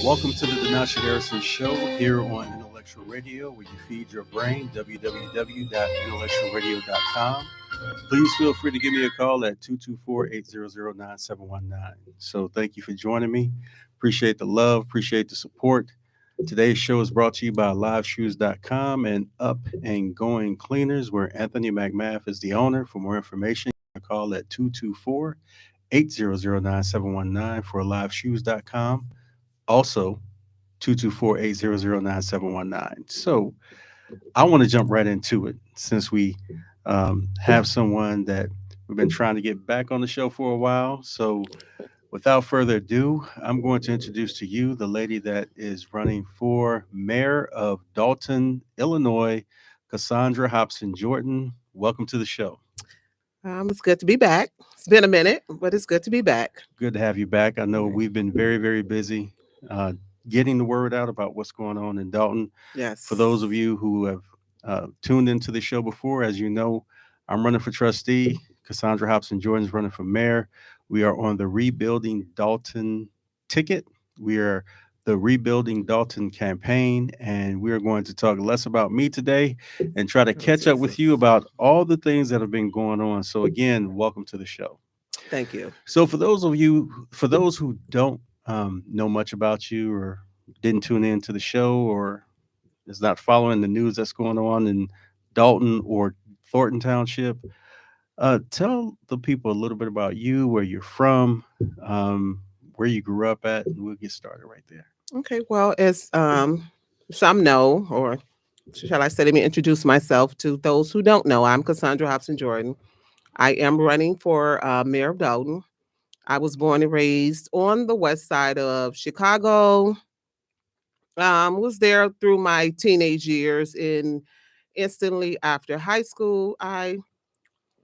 Welcome to the Denasha Harrison Show here on Intellectual Radio, where you feed your brain, www.intellectualradio.com. Please feel free to give me a call at 224-800-9719. So thank you for joining me. Appreciate the love, appreciate the support. Today's show is brought to you by liveshoes.com and Up and Going Cleaners, where Anthony McMath is the owner. For more information, call at 224-800-9719 for liveshoes.com. Also, 224-800-9719. So I want to jump right into it since we have someone that we've been trying to get back on the show for a while. So without further ado, I'm going to introduce to you the lady that is running for Mayor of Dolton, Illinois, Cassaundra Hopson-Jordan. Welcome to the show. It's good to be back. It's been a minute, but it's good to be back. Good to have you back. I know we've been very, very busy getting the word out about what's going on in Dolton. Yes. For those of you who have tuned into the show before, as you know, I'm running for trustee. Cassaundra Hopson-Jordan is running for mayor. We are on the Rebuilding Dolton ticket. We are the Rebuilding Dolton campaign, and we are going to talk less about me today and try to catch up with you about all the things that have been going on. So again, welcome to the show. Thank you. So for those who don't know much about you or didn't tune in to the show or is not following the news that's going on in Dolton or Thornton Township, tell the people a little bit about you, where you're from, where you grew up at, and we'll get started right there. Okay. Well, as some know, or shall I say, let me introduce myself to those who don't know. I'm Cassaundra Hopson-Jordan. I am running for Mayor of Dolton. I was born and raised on the west side of Chicago. Was there through my teenage years, and instantly after high school, I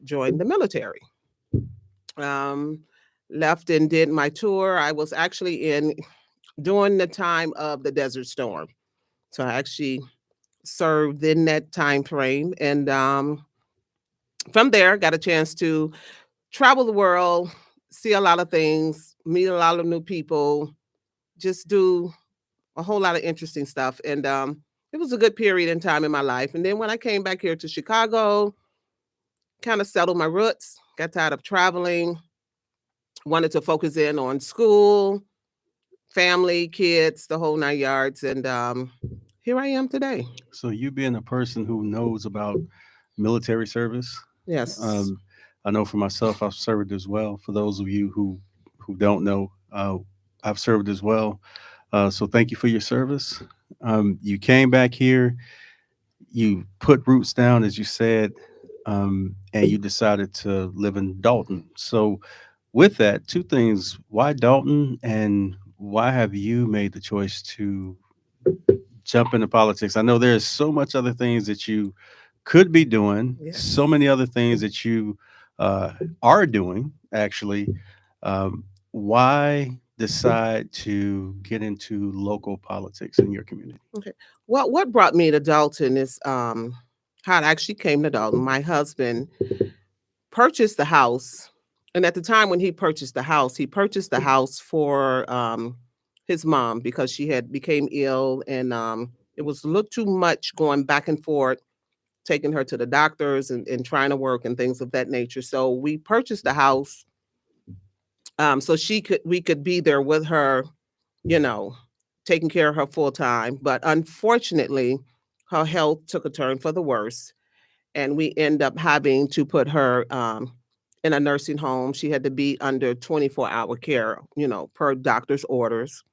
joined the military. Left and did my tour. I was actually during the time of the Desert Storm. So I actually served in that time frame. And from there, got a chance to travel the world, see a lot of things, meet a lot of new people, just do a whole lot of interesting stuff. And it was a good period in time in my life. And then when I came back here to Chicago, kind of settled my roots, got tired of traveling, wanted to focus in on school, family, kids, the whole 9 yards. And here I am today. So you being a person who knows about military service. Yes. I know for myself, I've served as well. For those of you who don't know, I've served as well. So thank you for your service. You came back here, you put roots down, as you said, and you decided to live in Dolton. So with that, two things: why Dolton, and why have you made the choice to jump into politics? I know there's so much other things that you could be doing, Yes. so many other things that you are doing, actually. Why decide to get into local politics in your community? Okay. Well, what brought me to Dolton is how I actually came to Dolton. My husband purchased the house. And at the time when he purchased the house for his mom, because she had became ill, and it was a little too much going back and forth, taking her to the doctors and trying to work and things of that nature. So we purchased the house so we could be there with her, taking care of her full time. But unfortunately, her health took a turn for the worse, and we end up having to put her in a nursing home. She had to be under 24-hour care, per doctor's orders.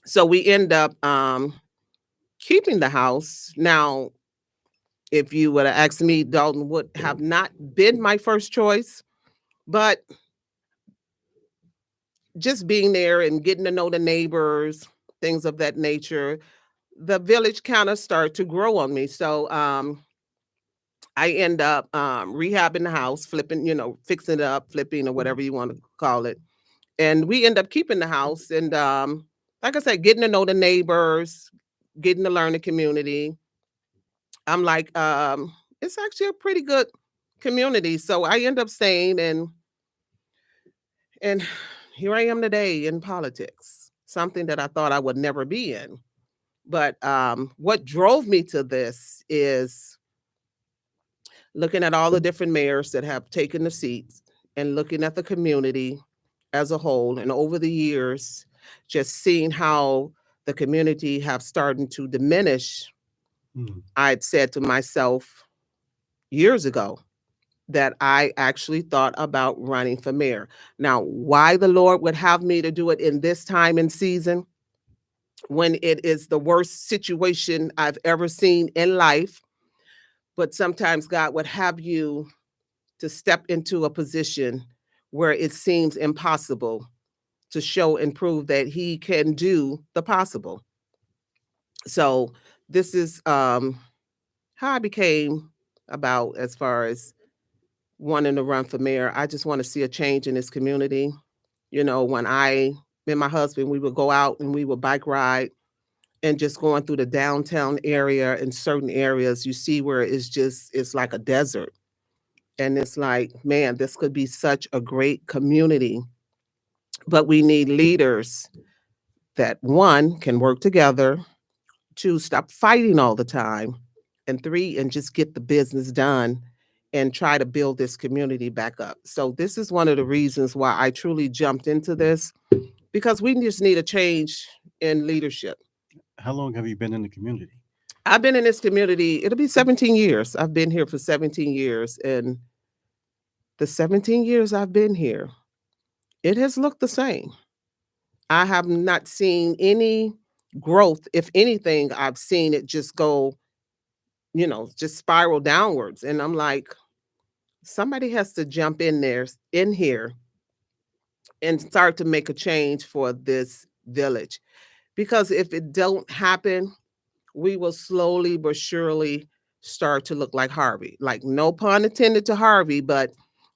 So we end up keeping the house. Now, if you would have asked me, Dolton would have not been my first choice, but just being there and getting to know the neighbors, things of that nature, the village kind of started to grow on me. So I end up rehabbing the house, flipping, fixing it up, flipping, or whatever you want to call it. And we end up keeping the house. And like I said, getting to know the neighbors, getting to learn the community. I'm like, it's actually a pretty good community. So I end up staying, and here I am today in politics. something that I thought I would never be in. But what drove me to this is looking at all the different mayors that have taken the seats and looking at the community as a whole. And over the years, just seeing how the community have started to diminish, Mm. I'd said to myself years ago that I actually thought about running for mayor. Now, why the Lord would have me to do it in this time and season when it is the worst situation I've ever seen in life, but sometimes God would have you to step into a position where it seems impossible to show and prove that he can do the possible. So this is how I became about as far as wanting to run for mayor. I just want to see a change in this community. You know, when I and my husband, we would go out and we would bike ride and just going through the downtown area in certain areas, you see where it's like a desert. And it's like, man, this could be such a great community. But we need leaders that one can work together, two, stop fighting all the time, and three, and just get the business done and try to build this community back up. So this is one of the reasons why I truly jumped into this, because we just need a change in leadership. How long have you been in the community? I've been in this community, it'll be 17 years. I've been here for 17 years. And the 17 years I've been here, it has looked the same. I have not seen any growth. If anything, I've seen it just go, just spiral downwards. And I'm like, somebody has to jump in here and start to make a change for this village. Because if it don't happen, we will slowly but surely start to look like Harvey. Like, no pun intended to Harvey, but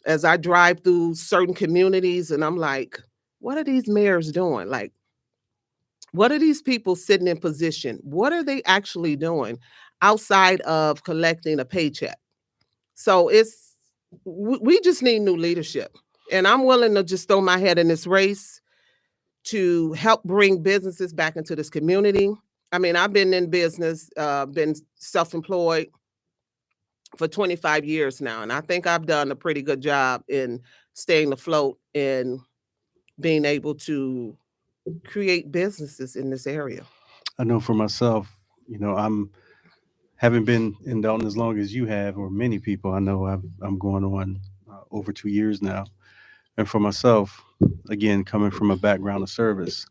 as I drive through certain communities and I'm like, what are these mayors doing? Like, what are these people sitting in position? What are they actually doing outside of collecting a paycheck? So we just need new leadership. And I'm willing to just throw my head in this race to help bring businesses back into this community. I mean, I've been in business, been self-employed for 25 years now, and I think I've done a pretty good job in staying afloat and being able to create businesses in this area. I know for myself, I'm haven't been in Dalton as long as you have, or many people. I know I'm going on over 2 years now. And for myself, again, coming from a background of service,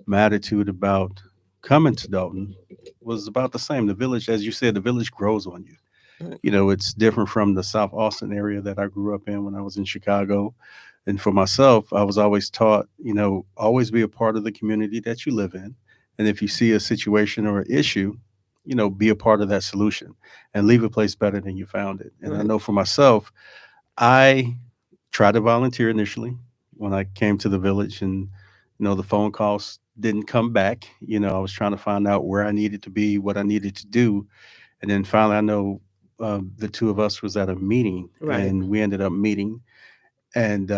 my attitude about coming to Dalton was about the same. The village, as you said, the village grows on you. Right. It's different from the South Austin area that I grew up in when I was in Chicago. And for myself, I was always taught, always be a part of the community that you live in. And if you see a situation or an issue, be a part of that solution and leave a place better than you found it. And I Right. know for myself, I tried to volunteer initially when I came to the village, and the phone calls didn't come back. I was trying to find out where I needed to be, what I needed to do, and then finally, I know the two of us was at a meeting, Right. and we ended up meeting, and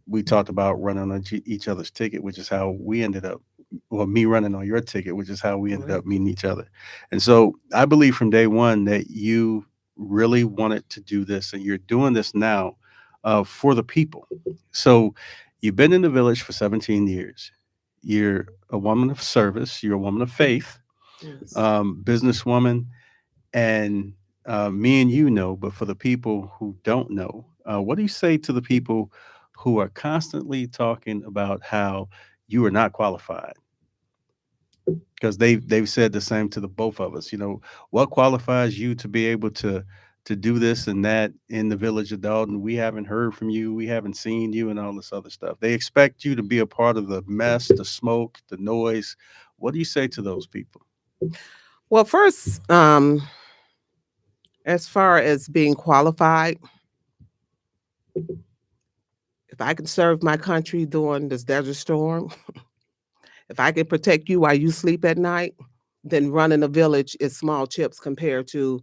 we talked about running on each other's ticket, which is how we ended up. Well, me running on your ticket, which is how we ended Right. up meeting each other. And so I believe from day one that you really wanted to do this, and you're doing this now for the people. So you've been in the village for 17 years. You're a woman of service. You're a woman of faith, Yes. businesswoman, and me and you know, but for the people who don't know, what do you say to the people who are constantly talking about how you are not qualified? Because they've said the same to the both of us. What qualifies you to be able to do this and that in the village of Dalton? We haven't heard from you, we haven't seen you, and all this other stuff. They expect you to be a part of the mess, the smoke, the noise. What do you say to those people? Well, first, as far as being qualified, if I can serve my country during this desert storm, if I can protect you while you sleep at night, then running a village is small chips compared to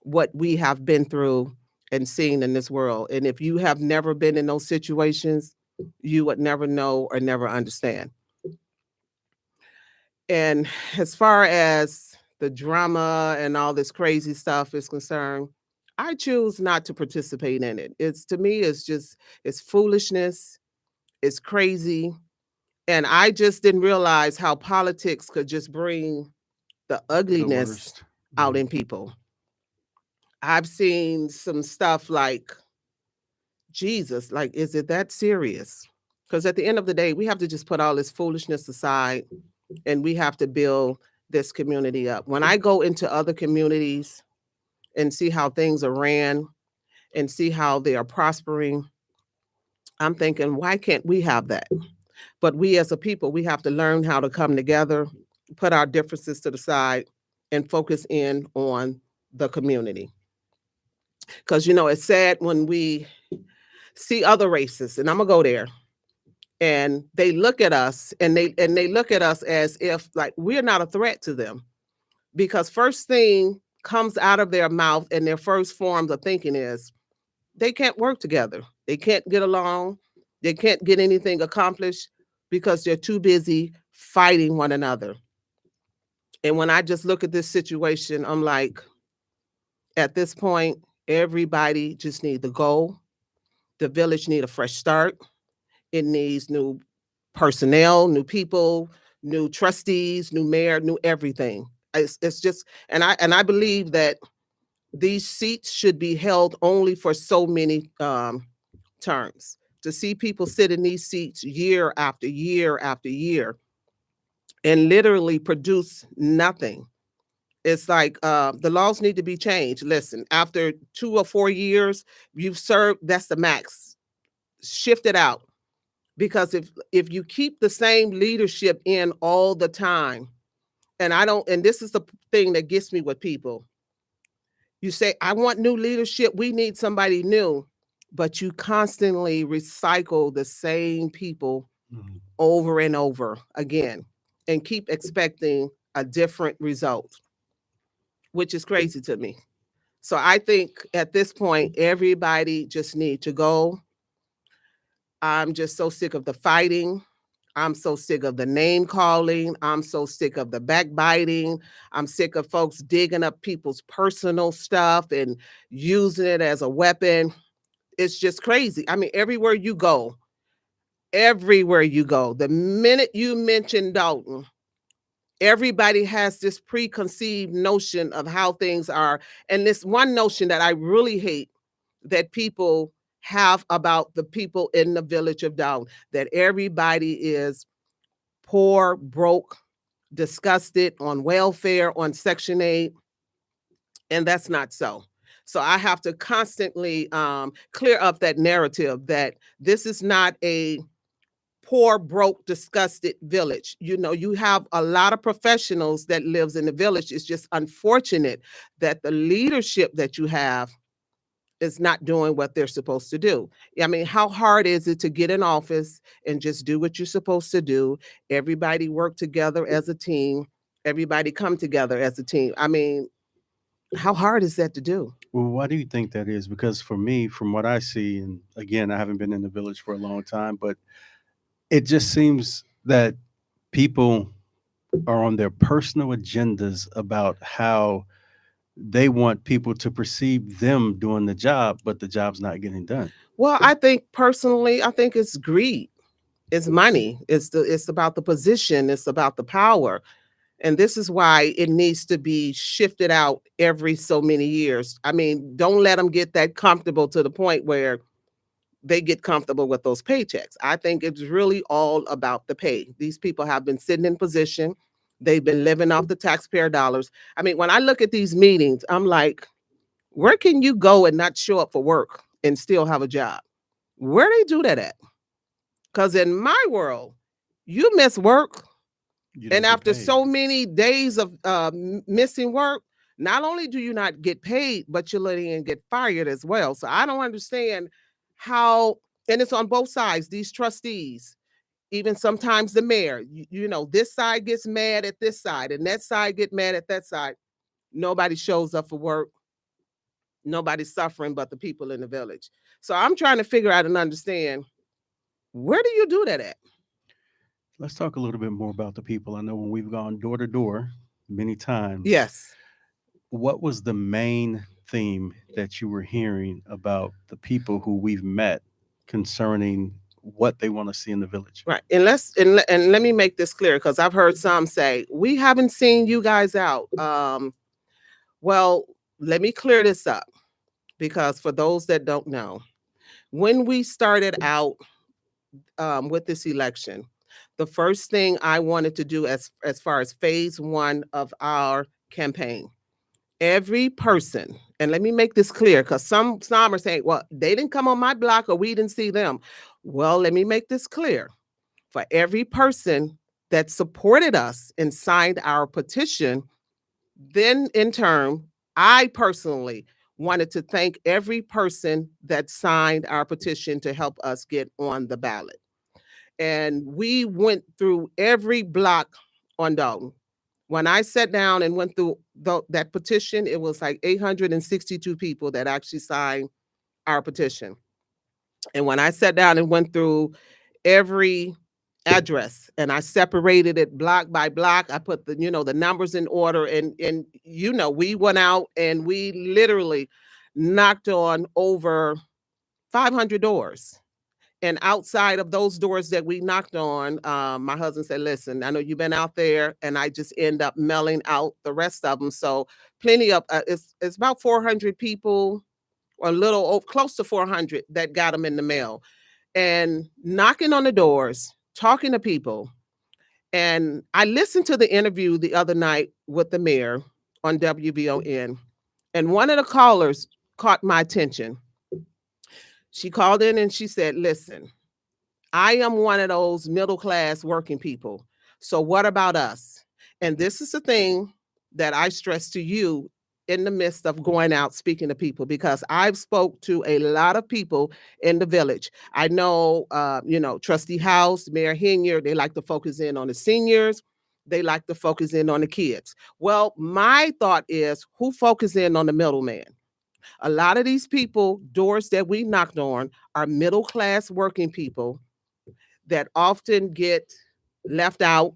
what we have been through and seen in this world. And if you have never been in those situations, you would never know or never understand. And as far as the drama and all this crazy stuff is concerned, I choose not to participate in it. It's to me, it's foolishness, it's crazy. And I just didn't realize how politics could just bring the The ugliness worst. out Yeah. in people. I've seen some stuff like, Jesus, like, is it that serious? Because at the end of the day, we have to just put all this foolishness aside and we have to build this community up. When I go into other communities and see how things are ran and see how they are prospering, I'm thinking, why can't we have that? But we as a people, we have to learn how to come together, put our differences to the side, and focus in on the community. Because, it's sad when we see other races, and I'm going to go there, and they look at us and they look at us as if like we're not a threat to them, because first thing comes out of their mouth and their first forms of thinking is they can't work together, they can't get along, they can't get anything accomplished because they're too busy fighting one another. And when I just look at this situation, I'm like, at this point, everybody just need to go. The village need a fresh start. It needs new personnel, new people, new trustees, new mayor, new everything. It's just, and I believe that these seats should be held only for so many terms. To see people sit in these seats year after year after year and literally produce nothing. It's like the laws need to be changed. Listen, after 2 or 4 years, you've served, that's the max. Shift it out. Because if you keep the same leadership in all the time, and I don't, and this is the thing that gets me with people. You say, I want new leadership, we need somebody new, but you constantly recycle the same people Mhm. over and over again and keep expecting a different result, which is crazy to me. So I think at this point, everybody just need to go. I'm just so sick of the fighting. I'm so sick of the name calling. I'm so sick of the backbiting. I'm sick of folks digging up people's personal stuff and using it as a weapon. It's just crazy. I mean, everywhere you go, the minute you mention Dalton, everybody has this preconceived notion of how things are. And this one notion that I really hate that people have about the people in the village of Dalton, that everybody is poor, broke, disgusted, on welfare, on Section 8, and that's not so. So I have to constantly clear up that narrative that this is not a poor, broke, disgusted village. You have a lot of professionals that lives in the village. It's just unfortunate that the leadership that you have is not doing what they're supposed to do. I mean, how hard is it to get in office and just do what you're supposed to do? Everybody work together as a team. Everybody come together as a team. I mean, how hard is that to do? Well, why do you think that is? Because for me, from what I see, and again, I haven't been in the village for a long time, but it just seems that people are on their personal agendas about how they want people to perceive them doing the job, but the job's not getting done. Well, I think personally, I think it's greed. It's money. It's about the position. It's about the power. And this is why it needs to be shifted out every so many years. I mean, don't let them get that comfortable to the point where they get comfortable with those paychecks. I think it's really all about the pay. These people have been sitting in position. They've been living off the taxpayer dollars. I mean, when I look at these meetings, I'm like, where can you go and not show up for work and still have a job? Where they do that at? Because in my world, you miss work, You and don't get after paid. so many days of missing work, not only do you not get paid, but you're letting and get fired as well. So I don't understand how, and it's on both sides, these trustees, even sometimes the mayor, this side gets mad at this side and that side get mad at that side. Nobody shows up for work. Nobody's suffering but the people in the village. So I'm trying to figure out and understand, where do you do that at? Let's talk a little bit more about the people. I know when we've gone door to door many times, Yes. what was the main theme that you were hearing about the people who we've met concerning what they want to see in the village? Right. And let me make this clear because I've heard some say, we haven't seen you guys out. Well, let me clear this up because for those that don't know, when we started out with this election, the first thing I wanted to do as far as phase one of our campaign, every person, and let me make this clear because some are saying, well, they didn't come on my block or we didn't see them. Well, let me make this clear. For every person that supported us and signed our petition, then in turn, I personally wanted to thank every person that signed our petition to help us get on the ballot. And we went through every block on Dalton. When I sat down and went through that petition, it was like 862 people that actually signed our petition. And when I sat down and went through every address and I separated it block by block, I put the numbers in order, and we went out and we literally knocked on over 500 doors. And outside of those doors that we knocked on, my husband said, listen, I know you've been out there, and I just end up mailing out the rest of them. So plenty of, it's about 400 people, or a little close to 400 that got them in the mail. And knocking on the doors, talking to people. And I listened to the interview the other night with the mayor on WBON, and one of the callers caught my attention. She called in and she said, listen, I am one of those middle class working people. So what about us? And this is the thing that I stress to you in the midst of going out speaking to people, because I've spoke to a lot of people in the village. I know, Trustee House, Mayor Hinier, they like to focus in on the seniors. They like to focus in on the kids. Well, my thought is, who focus in on the middleman? A lot of these people, doors that we knocked on, are middle class working people that often get left out,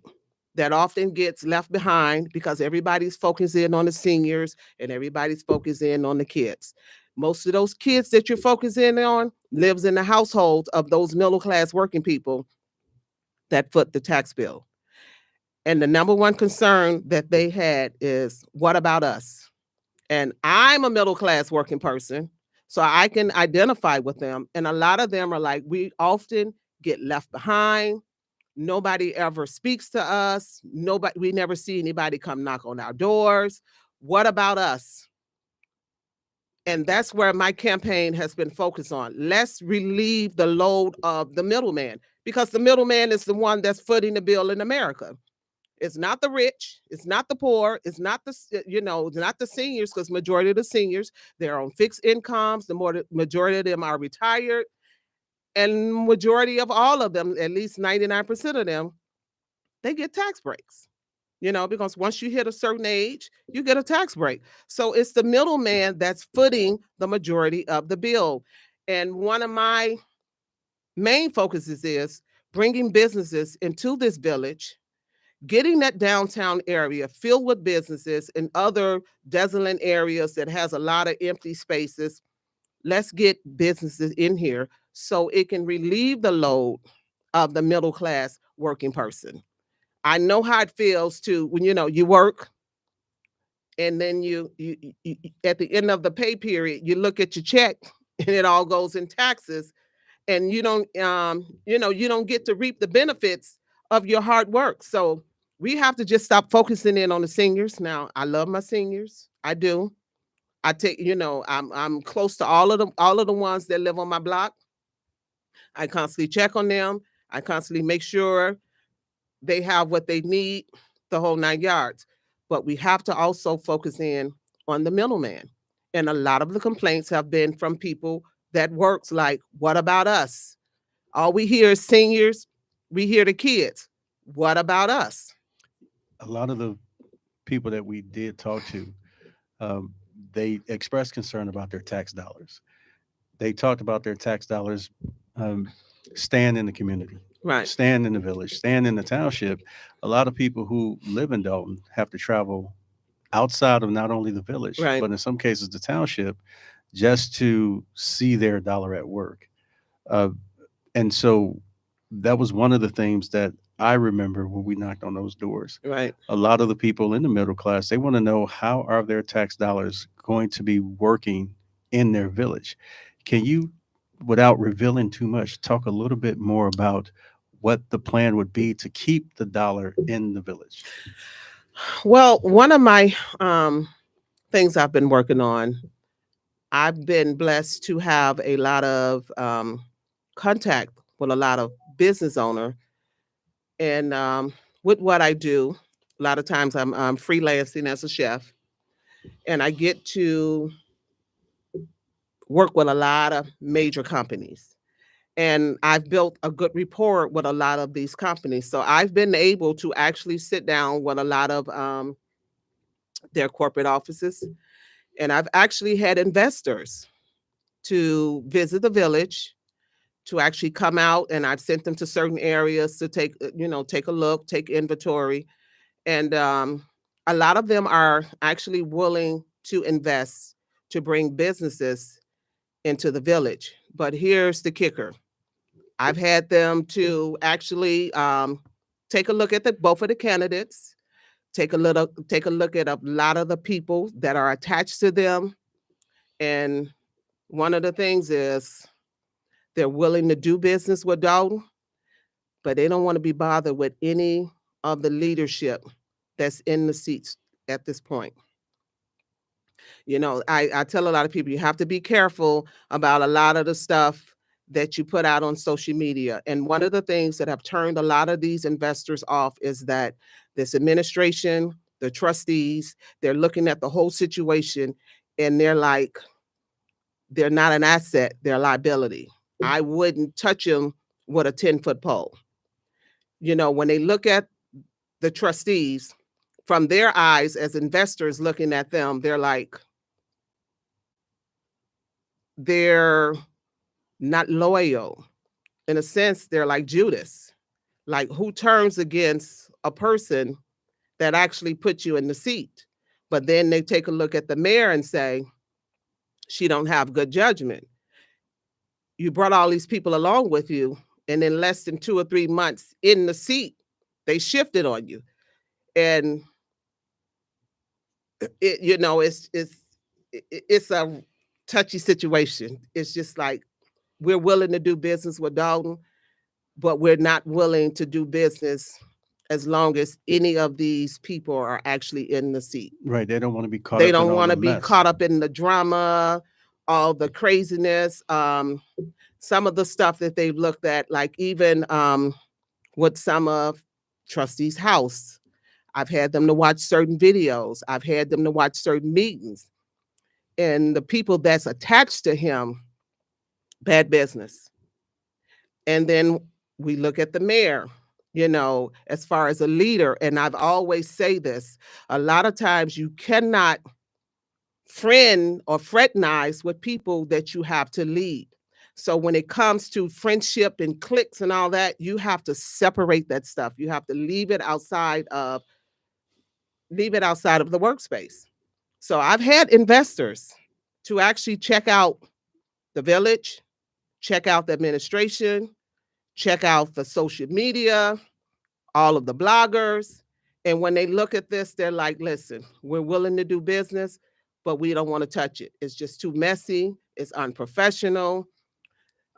that often gets left behind because everybody's focusing on the seniors and everybody's focusing on the kids. Most of those kids that you're focusing on lives in the household of those middle class working people that foot the tax bill. And the number one concern that they had is, what about us? And I'm a middle class working person, so I can identify with them. And a lot of them are like, we often get left behind. Nobody ever speaks to us. We never see anybody come knock on our doors. What about us? And that's where my campaign has been focused on. Let's relieve the load of the middleman, because the middleman is the one that's footing the bill in America. It's not the rich, it's not the poor, it's not not the seniors, because majority of the seniors, they're on fixed incomes. Majority of them are retired, and majority of all of them, at least 99% of them, they get tax breaks. Because once you hit a certain age, you get a tax break. So it's the middleman that's footing the majority of the bill. And one of my main focuses is bringing businesses into this village, getting that downtown area filled with businesses and other desolate areas that has a lot of empty spaces. Let's get businesses in here so it can relieve the load of the middle class working person. I know how it feels to when you work, and then you at the end of the pay period, you look at your check and it all goes in taxes, and you don't get to reap the benefits of your hard work. So we have to just stop focusing in on the seniors. Now, I love my seniors. I do. I take, I'm close to all of the ones that live on my block. I constantly check on them. I constantly make sure they have what they need, the whole 9 yards. But we have to also focus in on the middleman. And a lot of the complaints have been from people that works like, what about us? All we hear is seniors. We hear the kids. What about us? A lot of the people that we did talk to, um, they expressed concern about their tax dollars. They talked about their tax dollars um, staying in the community. Right. stand in the village, stand in the township. A lot of people who live in Dalton have to travel outside of not only the village, Right. but in some cases the township, just to see their dollar at work. Uh, and so that was one of the things that I remember when we knocked on those doors. Right. A lot of the people in the middle class, they want to know, how are their tax dollars going to be working in their village? Can you, without revealing too much, talk a little bit more about what the plan would be to keep the dollar in the village? Well, one of my things I've been working on, I've been blessed to have a lot of contact with a lot of business owner, and with what I do, a lot of times I'm freelancing as a chef, and I get to work with a lot of major companies. And I've built a good rapport with a lot of these companies. So I've been able to actually sit down with a lot of their corporate offices. And I've actually had investors to visit the village, to actually come out, and I've sent them to certain areas to take, take a look, take inventory. And a lot of them are actually willing to invest to bring businesses into the village. But here's the kicker. I've had them to actually take a look at the both of the candidates, take a look at a lot of the people that are attached to them. And one of the things is they're willing to do business with Dalton, but they don't want to be bothered with any of the leadership that's in the seats at this point. I tell a lot of people you have to be careful about a lot of the stuff that you put out on social media. And one of the things that have turned a lot of these investors off is that this administration, the trustees, they're looking at the whole situation, and they're like, they're not an asset, they're a liability. I wouldn't touch them with a 10-foot pole. When they look at the trustees from their eyes as investors looking at them, they're like, they're not loyal. In a sense, they're like Judas. Like, who turns against a person that actually put you in the seat? But then they take a look at the mayor and say, she don't have good judgment. You brought all these people along with you, and in less than 2 or 3 months in the seat, they shifted on you. And it's a touchy situation. It's just like, we're willing to do business with Dalton, but we're not willing to do business as long as any of these people are actually in the seat. Right. They don't want to be caught They up in don't all want the to be mess. caught up in the drama, all the craziness, some of the stuff that they've looked at, like even with some of trustees' house. I've had them to watch certain videos. I've had them to watch certain meetings. And the people that's attached to him, bad business. And then we look at the mayor, as far as a leader. And I've always say this, a lot of times you cannot friend or fraternize with people that you have to lead. So when it comes to friendship and cliques and all that, you have to separate that stuff. You have to leave it outside of the workspace. So I've had investors to actually check out the village, check out the administration, check out the social media, all of the bloggers. And when they look at this, they're like, listen, we're willing to do business, but we don't want to touch it. It's just too messy. It's unprofessional.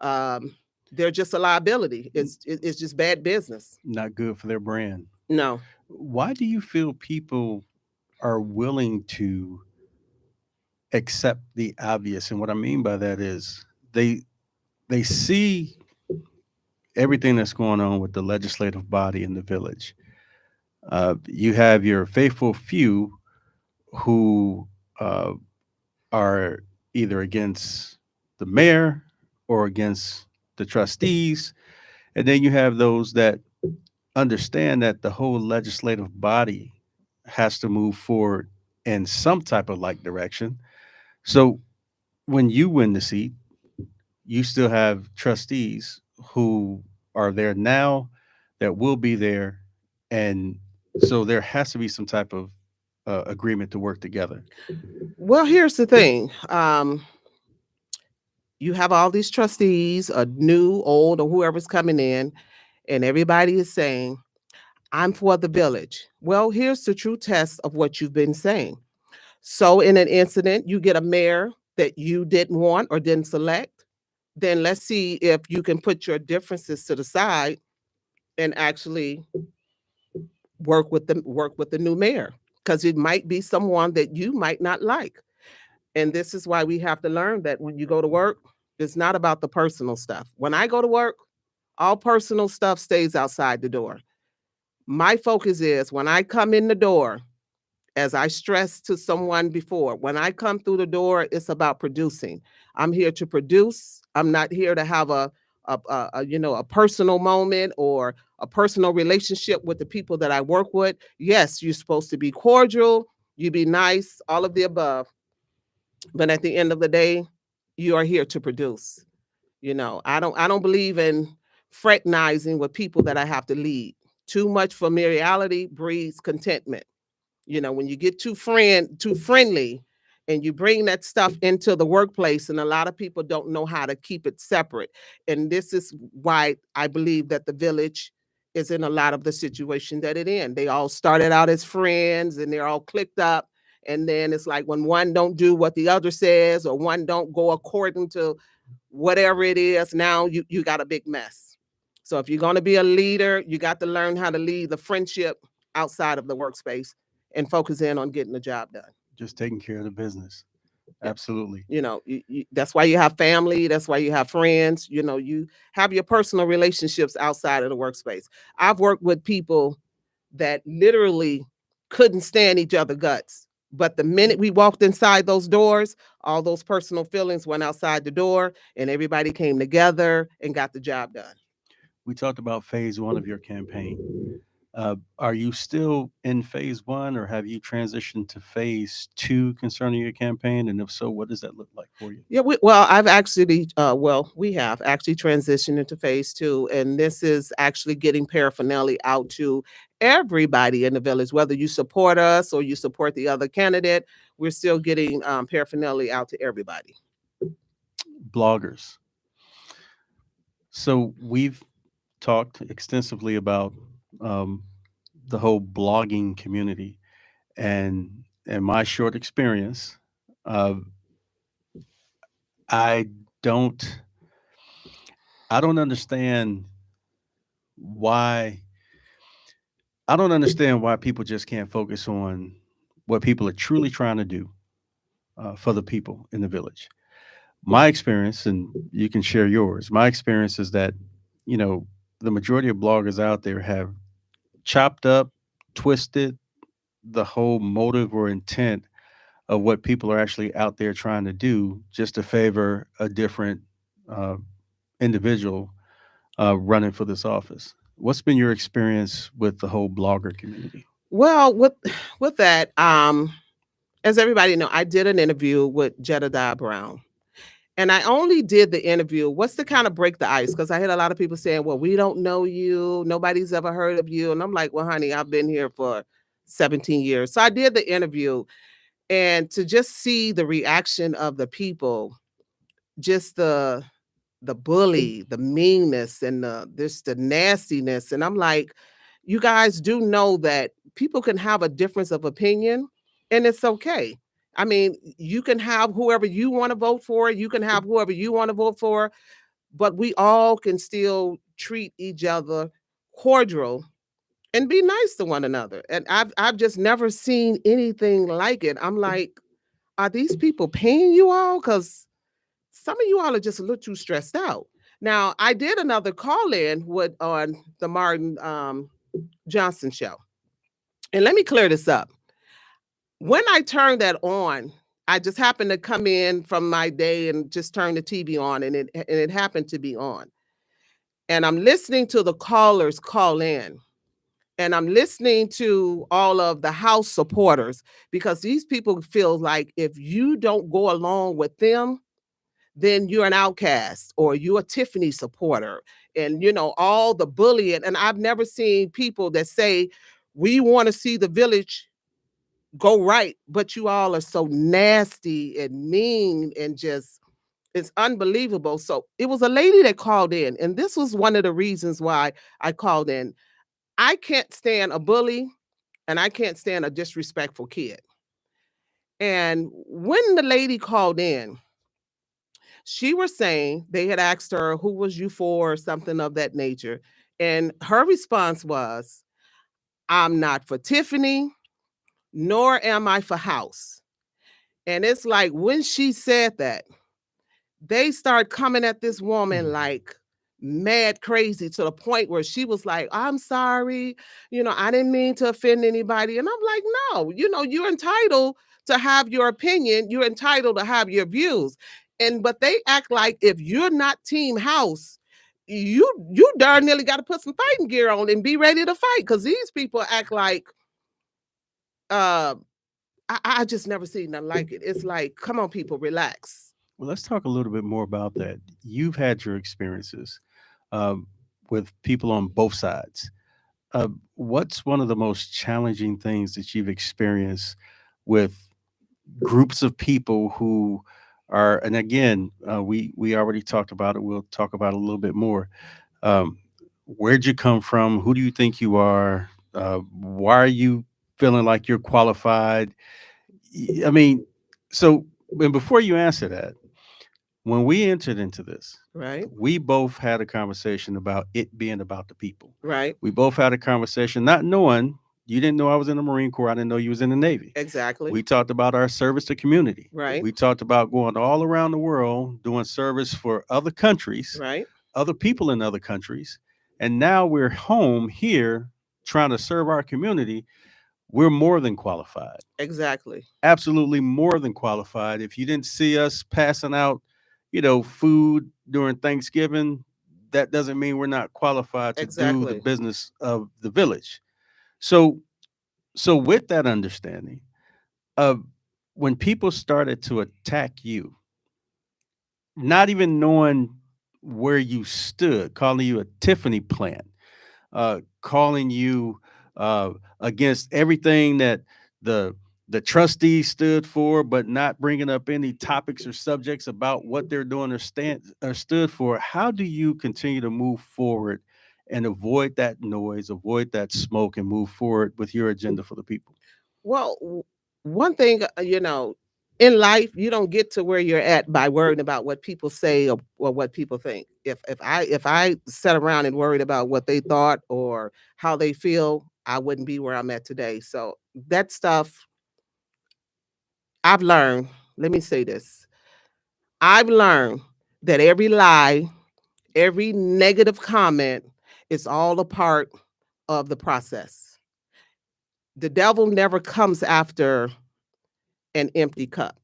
Um, they're just a liability. It's just bad business. Not good for their brand. No. Why do you feel people are willing to accept the obvious? And what I mean by that is they see everything that's going on with the legislative body in the village. You have your faithful few who uh, are either against the mayor or against the trustees. And then you have those that understand that the whole legislative body has to move forward in some type of like direction. So when you win the seat, you still have trustees who are there now, that will be there, and so there has to be some type of agreement to work together. Well, here's the thing. You have all these trustees, new, old, or whoever's coming in, and everybody is saying, I'm for the village. Well, here's the true test of what you've been saying. So, in an incident, you get a mayor that you didn't want or didn't select. Then let's see if you can put your differences to the side and actually work with the new mayor, because it might be someone that you might not like. And this is why we have to learn that when you go to work, it's not about the personal stuff. When I go to work, all personal stuff stays outside the door. My focus is when I come in the door, as I stressed to someone before, when I come through the door, it's about producing. I'm here to produce. I'm not here to have a personal moment or a personal relationship with the people that I work with. Yes, you're supposed to be cordial, you be nice, all of the above. But at the end of the day, you are here to produce. I don't believe in fraternizing with people that I have to lead. Too much familiarity breeds contentment. When you get too friendly and you bring that stuff into the workplace, and a lot of people don't know how to keep it separate. And this is why I believe that the village is in a lot of the situation that it in. They all started out as friends and they're all clicked up. And then it's like when one don't do what the other says, or one don't go according to whatever it is, now you got a big mess. So if you're going to be a leader, you got to learn how to lead the friendship outside of the workspace and focus in on getting the job done. Just taking care of the business. Yeah. Absolutely. That's why you have family. That's why you have friends. You have your personal relationships outside of the workspace. I've worked with people that literally couldn't stand each other guts. But the minute we walked inside those doors, all those personal feelings went outside the door and everybody came together and got the job done. We talked about phase one of your campaign. Are you still in phase one, or have you transitioned to phase two concerning your campaign? And if so, what does that look like for you? Yeah, we have actually transitioned into phase two, and this is actually getting paraphernalia out to everybody in the village, whether you support us or you support the other candidate. We're still getting paraphernalia out to everybody. Bloggers. So we've talked extensively about um, the whole blogging community, and in my short experience, uh, I don't I don't understand why people just can't focus on what people are truly trying to do for the people in the village. My experience, and you can share yours. My experience is that you know the majority of bloggers out there have chopped up, twisted the whole motive or intent of what people are actually out there trying to do, just to favor a different uh, individual running for this office. What's been your experience with the whole blogger community? Well, with that, as everybody know, I did an interview with Jedediah Brown. And I only did the interview. What's to kind of break the ice? Because I had a lot of people saying, well, we don't know you. Nobody's ever heard of you. And I'm like, well, honey, I've been here for 17 years. So I did the interview. And to just see the reaction of the people, just the bully, the meanness, and the nastiness. And I'm like, you guys do know that people can have a difference of opinion, and it's okay. I mean, you can have whoever you want to vote for, you can have whoever you want to vote for, but we all can still treat each other cordial and be nice to one another. And I've just never seen anything like it. I'm like, are these people paying you all? Because some of you all are just a little too stressed out. Now, I did another call in with on the Martin Johnson show. And let me clear this up. When I turned that on, I just happened to come in from my day and just turn the TV on, and it happened to be on. And I'm listening to the callers call in. And I'm listening to all of the House supporters, because these people feel like if you don't go along with them, then you're an outcast or you're a Tiffany supporter. And, all the bullying. And I've never seen people that say, we want to see the village go right, but you all are so nasty and mean and just, it's unbelievable. So it was a lady that called in, and this was one of the reasons why I called in. I can't stand a bully and I can't stand a disrespectful kid. And when the lady called in, she was saying they had asked her, who was you for, or something of that nature. And her response was, I'm not for Tiffany, nor am I for House. And it's like when she said that, they start coming at this woman like mad crazy to the point where she was like, I'm sorry, I didn't mean to offend anybody. And I'm like, no, you're entitled to have your opinion. You're entitled to have your views. But they act like if you're not Team House, you darn nearly got to put some fighting gear on and be ready to fight, because these people act like uh I just never seen nothing like it. It's like, come on, people, relax. Well, let's talk a little bit more about that. You've had your experiences um, with people on both sides. What's one of the most challenging things that you've experienced with groups of people who are, and again, we already talked about it. We'll talk about it a little bit more. Um, where'd you come from? Who do you think you are? Why are you feeling like you're qualified? I mean, so, and before you answer that, when we entered into this, Right, we both had a conversation about it being about the people. right, We both had a conversation, not knowing you didn't know I was in the Marine Corps. I didn't know you was in the Navy. exactly, We talked about our service to community. right, We talked about going all around the world doing service for other countries, right, other people in other countries. And now we're home here trying to serve our community. We're more than qualified. exactly, Absolutely more than qualified. If you didn't see us passing out, food during Thanksgiving, that doesn't mean we're not qualified to do the exactly. business of the village. So, so with that understanding, uh, when people started to attack you, not even knowing where you stood, calling you a Tiffany plant, calling you uh, against everything that the the trustees stood for, but not bringing up any topics or subjects about what they're doing or stand or stood for. How do you continue to move forward and avoid that noise, avoid that smoke, and move forward with your agenda for the people? Well, one thing, in life, you don't get to where you're at by worrying about what people say, or what people think. If I sat around and worried about what they thought or how they feel, I wouldn't be where I'm at today. So that stuff I've learned. Let me say this. I've learned that every lie, every negative comment is all a part of the process. The devil never comes after an empty cup.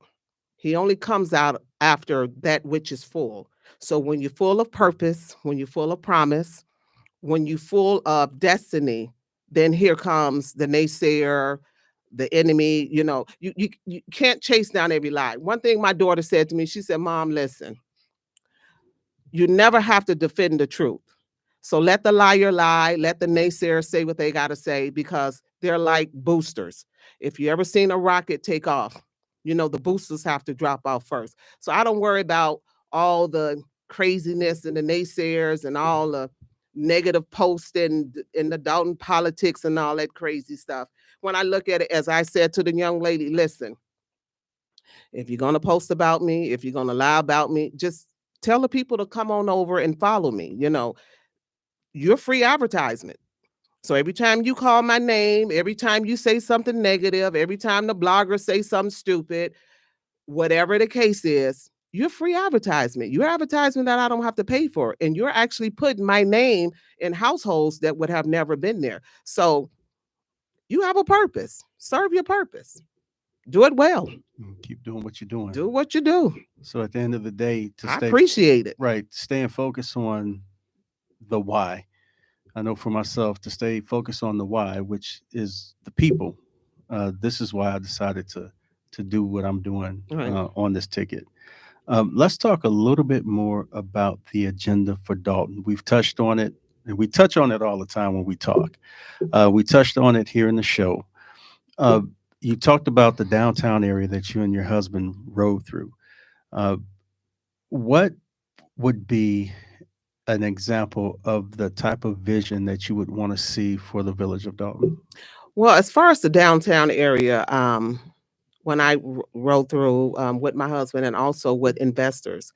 He only comes out after that which is full. So when you're full of purpose, when you're full of promise, when you're full of destiny, then here comes the naysayer, the enemy. You can't chase down every lie. One thing my daughter said to me, she said, Mom, listen, you never have to defend the truth. So let the liar lie, let the naysayer say what they got to say, because they're like boosters. If you ever seen a rocket take off, the boosters have to drop off first. So I don't worry about all the craziness and the naysayers and all the negative posts in the Dalton politics and all that crazy stuff. When I look at it, as I said to the young lady, listen, if you're going to post about me, if you're going to lie about me, just tell the people to come on over and follow me. You're free advertisement. So every time you call my name, every time you say something negative, every time the blogger say something stupid, whatever the case is, you're free advertisement. You're advertisement that I don't have to pay for. And you're actually putting my name in households that would have never been there. So you have a purpose. Serve your purpose. Do it well. Keep doing what you're doing. Do what you do. So at the end of the day, to I stay appreciate it. right, staying focused on the why. I know for myself to stay focused on the why, which is the people. This is why I decided to do what I'm doing Right. on this ticket. Let's talk a little bit more about the agenda for Dalton. We've touched on it, and we touch on it all the time when we talk. We touched on it here in the show. Uh, you talked about the downtown area that you and your husband rode through. Uh, what would be an example of the type of vision that you would want to see for the village of Dalton? Well, as far as the downtown area, when I rode through with my husband and also with investors,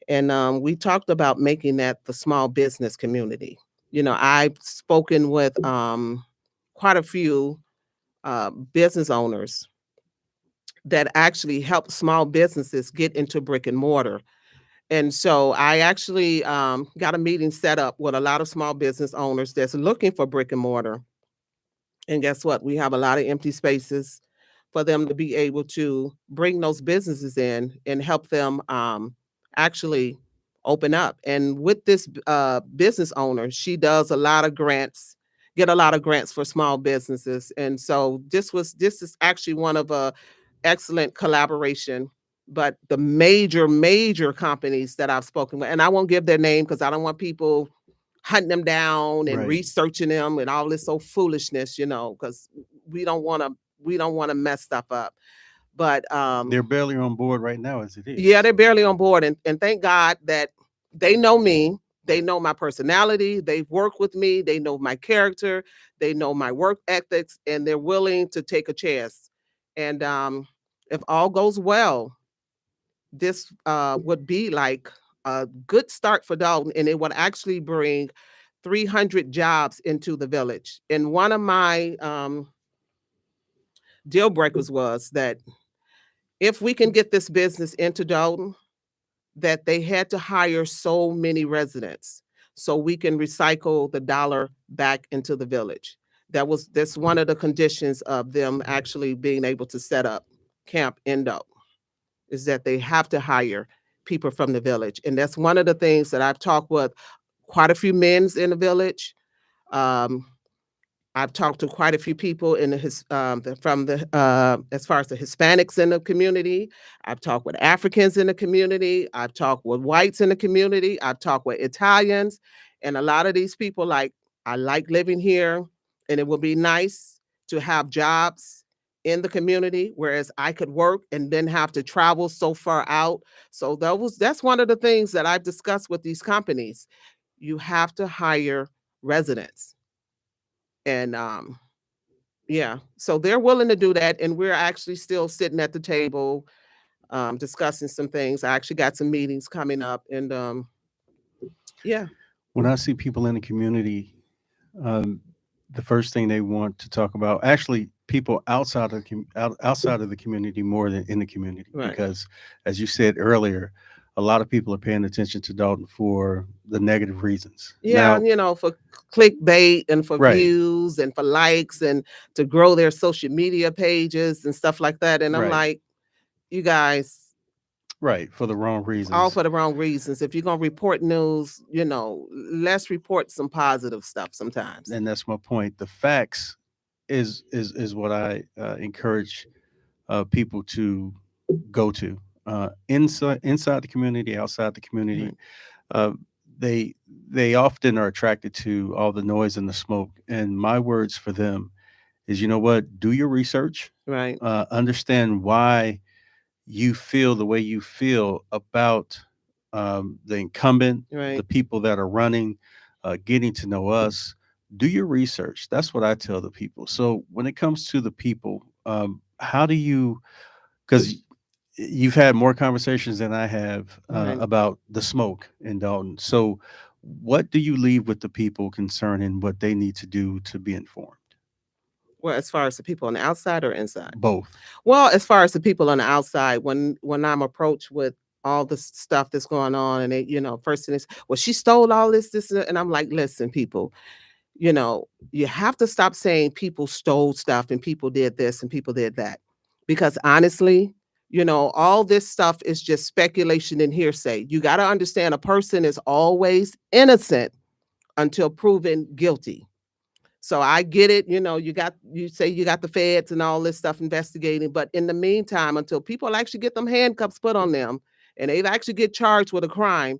and we talked about making that the small business community. I've spoken with quite a few business owners that actually help small businesses get into brick and mortar. And so I actually got a meeting set up with a lot of small business owners that's looking for brick and mortar. And guess what? We have a lot of empty spaces for them to be able to bring those businesses in and help them actually open up. And with this business owner, she does a lot of grants, get a lot of grants for small businesses. And so this is actually one of a excellent collaboration. But the major companies that I've spoken with, and I won't give their name because I don't want people hunting them down and Right. researching them and all this old foolishness, because we don't want to mess stuff up. But They're barely on board right now as it yeah, is. they're barely on board, and thank God that they know me. They know my personality. They've worked with me. They know my character. They know my work ethics, and they're willing to take a chance. And if all goes well, this would be like a good start for Dalton, and it would actually bring 300 jobs into the village. And one of my deal breakers was that if we can get this business into Dalton, that they had to hire so many residents so we can recycle the dollar back into the village. That's one of the conditions of them actually being able to set up Camp in Dalton, is that they have to hire people from the village. And that's one of the things that I've talked with quite a few men's in the village. Um, I've talked to quite a few people in from the as far as the Hispanics in the community. I've talked with Africans in the community. I've talked with whites in the community. I've talked with Italians, and a lot of these people like, I like living here, and it would be nice to have jobs in the community, whereas I could work and then have to travel so far out. So that's one of the things that I've discussed with these companies. You have to hire residents, and yeah, so they're willing to do that, and we're actually still sitting at the table, discussing some things. I actually got some meetings coming up, and yeah, When I see people in the community, um, the first thing they want to talk about, actually, people outside of the community more than in the community, right. because, as you said earlier, a lot of people are paying attention to Dalton for the negative reasons. Yeah, Now, for clickbait and for right, views and for likes and to grow their social media pages and stuff like that. And I'm right, like, you guys, right, for the wrong all reasons. for the wrong reasons. If you're gonna report news, let's report some positive stuff sometimes. And that's my point. The facts is what I encourage people to go to, inside the community, outside the community. Right, Uh, they they often are attracted to all the noise and the smoke. And my words for them is, you know what? Do your research. right, Understand why you feel the way you feel about the incumbent, the right. people that are running, getting to know us. Do your research. That's what I tell the people. So when it comes to the people, how do you? Because you've had more conversations than I have Right. about the smoke in Dalton. So, what do you leave with the people concerning what they need to do to be informed? Well, as far as the people on the outside or inside? Both. Well, as far as the people on the outside, when I'm approached with all the stuff that's going on, and they, first thing is, well, she stole all this, and I'm like, listen, people, you have to stop saying people stole stuff and people did this and people did that, because honestly, all this stuff is just speculation and hearsay. You got to understand, a person is always innocent until proven guilty. So I get it, you say you got the feds and all this stuff investigating, but in the meantime, until people actually get them handcuffs put on them and they actually get charged with a crime,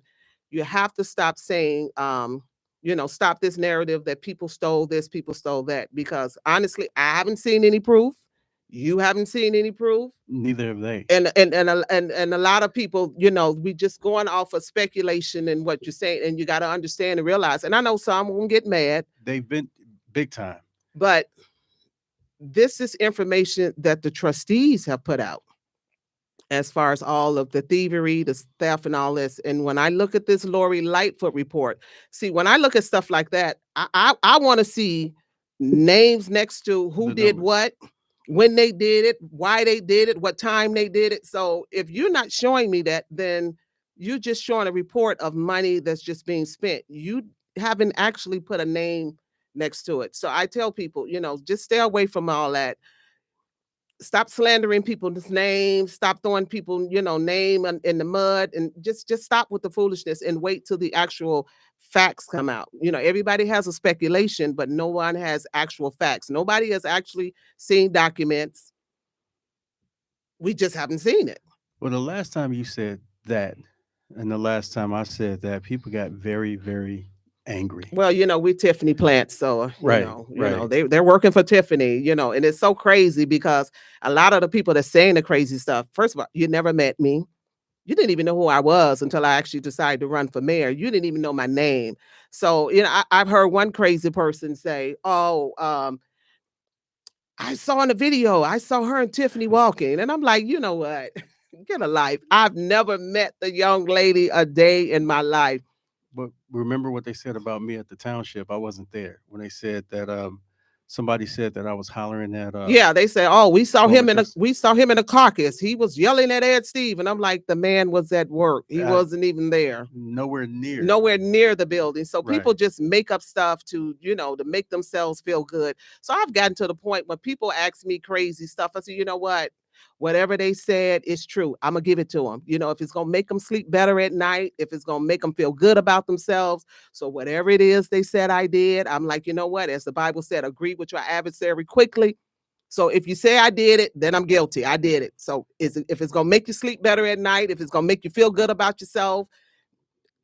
you have to stop saying, stop this narrative that people stole this, people stole that. Because honestly, I haven't seen any proof. You haven't seen any proof. Neither have they. And a lot of people, we just going off of speculation and what you're saying, and you got to understand and realize. And I know some won't get mad. They've been big time. But this is information that the trustees have put out as far as all of the thievery, the theft, and all this. And when I look at this Lori Lightfoot report, see, when I look at stuff like that, I want to see names next to who did what, when they did it, why they did it, what time they did it. So if you're not showing me that, then you're just showing a report of money that's just being spent. You haven't actually put a name next to it. So I tell people, just stay away from all that. Stop slandering people's names. Stop throwing people, name in the mud, and just stop with the foolishness and wait till the actual facts come out. Everybody has a speculation, but no one has actual facts. Nobody has actually seen documents. We just haven't seen it. Well, the last time you said that, and the last time I said that, people got very, very angry. Well, we're Tiffany plants, so Right. they're working for Tiffany, and it's so crazy because a lot of the people that's saying the crazy stuff, first of all, you never met me. You didn't even know who I was until I actually decided to run for mayor. You didn't even know my name. So, I've heard one crazy person say, "Oh, I saw in the video, I saw her and Tiffany walking." And I'm like, you know what? Get a life. I've never met the young lady a day in my life. But remember what they said about me at the township? I wasn't there when they said that somebody said that I was hollering at yeah, they say, "Oh, we saw him Trust- we saw him in a caucus. He was yelling at Ed Steve." And I'm like, the man was at work. He wasn't even there. Nowhere near The building. So people just make up stuff to, to make themselves feel good. So I've gotten to the point when people ask me crazy stuff, I say, you know what? Whatever they said is true. I'm going to give it to them. If it's going to make them sleep better at night, if it's going to make them feel good about themselves. So whatever it is they said I did, I'm like, you know what? As the Bible said, agree with your adversary quickly. So if you say I did it, then I'm guilty. I did it. So if it's going to make you sleep better at night, if it's going to make you feel good about yourself,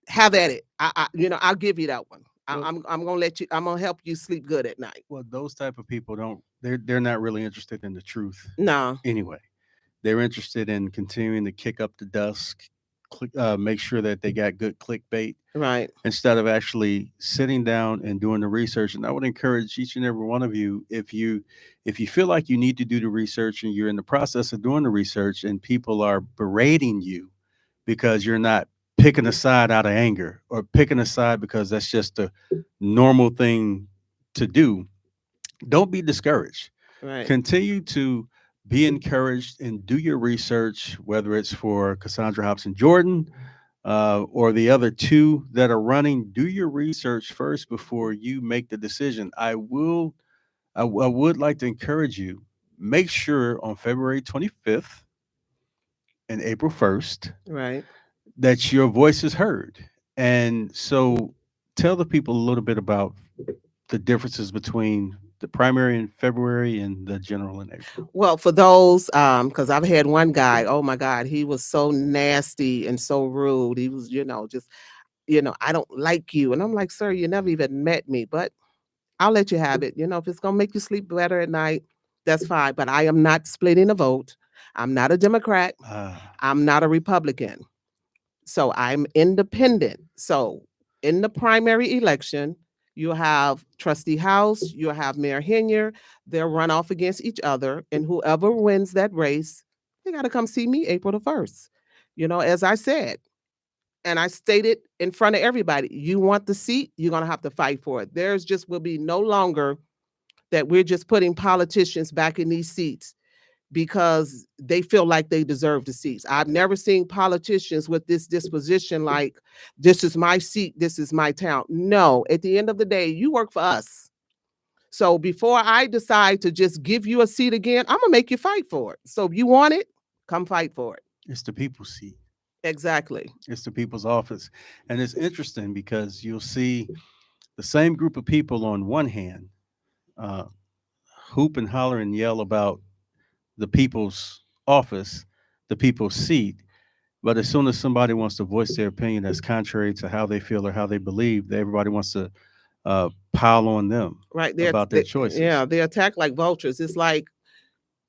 have at it. I'll give you that one. I'm going to let you, I'm going to help you sleep good at night. Well, those type of people they're not really interested in the truth. No. Anyway, they're interested in continuing to kick up the dust, make sure that they got good clickbait, right? Instead of actually sitting down and doing the research. And I would encourage each and every one of you, if you feel like you need to do the research and you're in the process of doing the research and people are berating you because you're not picking a side out of anger or picking a side because that's just a normal thing to do, don't be discouraged. Right. Continue to be encouraged and do your research, whether it's for Cassaundra Hopson-Jordan or the other two that are running. Do your research first before you make the decision. I would like to encourage you, make sure on February 25th and April 1st, right, that your voice is heard. And so tell the people a little bit about the differences between the primary in February and the general in April. Well, for those, because I've had one guy, oh my God, he was so nasty and so rude. He was, just, I don't like you. And I'm like, sir, you never even met me, but I'll let you have it. If it's going to make you sleep better at night, that's fine. But I am not splitting a vote. I'm not a Democrat. I'm not a Republican. So I'm independent. So in the primary election, you have Trustee House, you have Mayor Henier. They'll run off against each other. And whoever wins that race, they got to come see me April the 1st. As I said, and I stated in front of everybody, you want the seat, you're going to have to fight for it. There's just will be no longer that we're just putting politicians back in these seats because they feel like they deserve the seats. I've never seen politicians with this disposition like, this is my seat, this is my town. No, at the end of the day, you work for us. So before I decide to just give you a seat again, I'm going to make you fight for it. So if you want it, come fight for it. It's the people's seat. Exactly. It's the people's office. And it's interesting because you'll see the same group of people on one hand hoop and holler and yell about the people's office, the people's seat. But as soon as somebody wants to voice their opinion that's contrary to how they feel or how they believe, everybody wants to pile on them Right. about their choices. Yeah, they attack like vultures. It's like,